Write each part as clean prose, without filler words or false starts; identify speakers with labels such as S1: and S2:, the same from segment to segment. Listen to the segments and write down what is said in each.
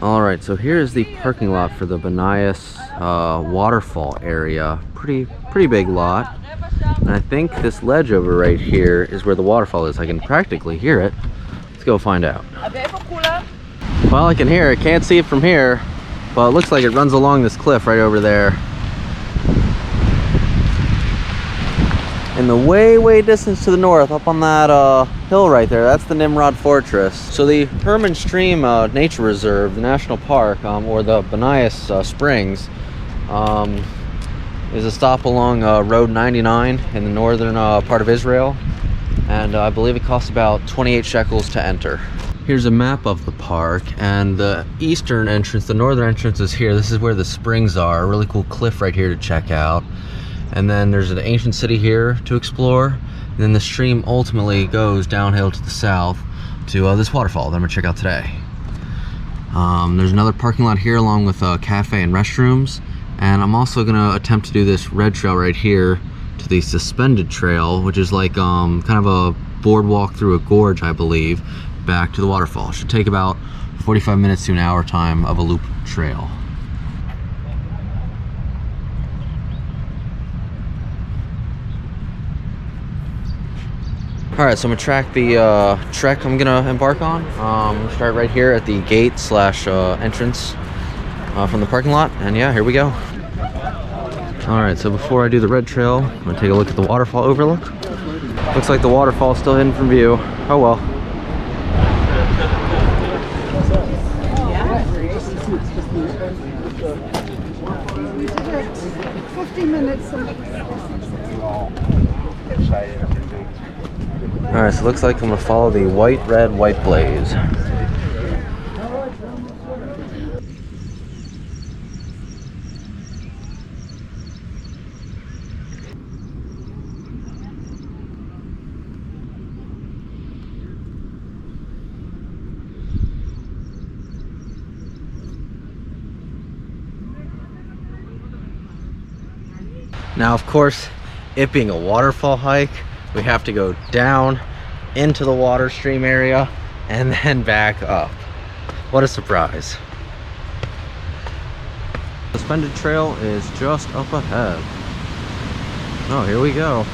S1: Alright, so here's the parking lot for the Banias Waterfall area. Pretty big lot. And I think this ledge over right here is where the waterfall is. I can practically hear it. Let's go find out. Well, I can hear it. Can't see it from here, but it looks like it runs along this cliff right over there. In the way distance to the north, up on that hill right there, that's the Nimrod Fortress. So the Hermon Stream Nature Reserve, the national park, or the Banias Springs, is a stop along Road 99 in the northern part of Israel. And I believe it costs about 28 shekels to enter. Here's a map of the park, and the eastern entrance, the northern entrance is here. This is where the springs are. A really cool cliff right here to check out. And then there's an ancient city here to explore. And then the stream ultimately goes downhill to the south to this waterfall that I'm gonna check out today. There's another parking lot here along with a cafe and restrooms. And I'm also gonna attempt to do this red trail right here to the suspended trail, which is like kind of a boardwalk through a gorge, I believe, back to the waterfall. It should take about 45 minutes to an hour time of a loop trail. Alright, so I'm gonna track the trek I'm gonna embark on. Start right here at the gate slash entrance from the parking lot, and yeah, here we go. Alright, so before I do the red trail, I'm gonna take a look at the waterfall overlook. Looks like the waterfall's still hidden from view. Oh well. Alright, so it looks like I'm gonna follow the white, red, white blaze. Now, of course, it being a waterfall hike, we have to go down into the water stream area and then back up. What a surprise. The suspended trail is just up ahead. Oh, here we go.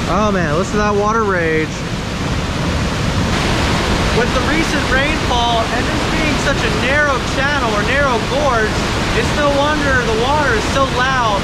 S1: Oh man, listen to that water rage. With the recent rainfall and this being such a narrow channel or narrow gorge, it's no wonder the water is so loud.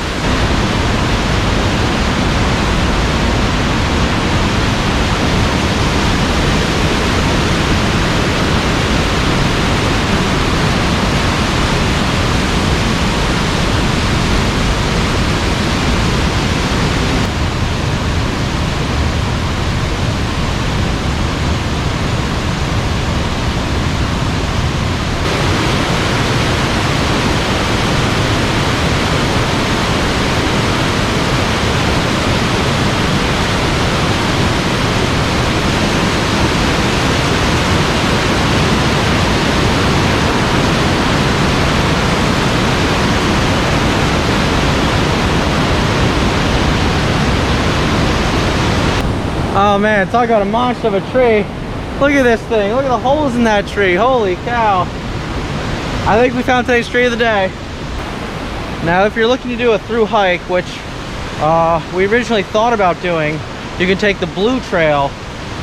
S1: Oh man, talk about a monster of a tree. Look at this thing. Look at the holes in that tree. Holy cow. I think we found today's tree of the day. Now, if you're looking to do a through hike, which we originally thought about doing, you can take the blue trail,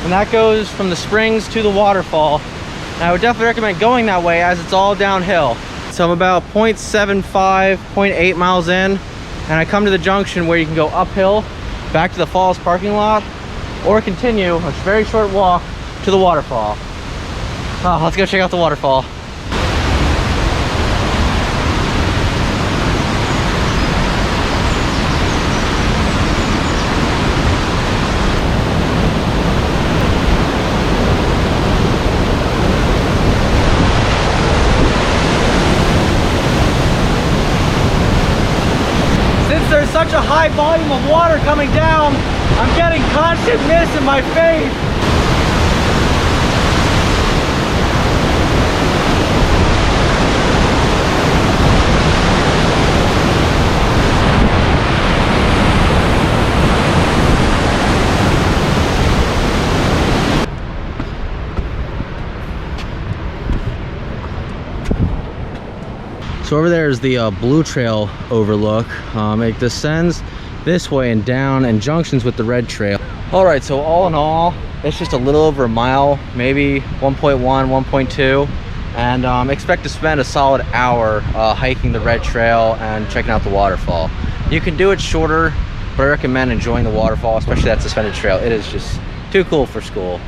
S1: and that goes from the springs to the waterfall. And I would definitely recommend going that way as it's all downhill. So I'm about 0.75, 0.8 miles in, and I come to the junction where you can go uphill back to the falls parking lot, or continue a very short walk to the waterfall. Oh, let's go check out the waterfall. Since there's such a high volume of water coming down, I'm getting constant mist in my face. So over there is the Blue Trail overlook. It descends this way and down and junctions with the Red Trail. All right, so all in all, it's just a little over a mile, maybe 1.1, 1.2, and expect to spend a solid hour hiking the Red Trail and checking out the waterfall. You can do it shorter, but I recommend enjoying the waterfall, especially that suspended trail. It is just too cool for school.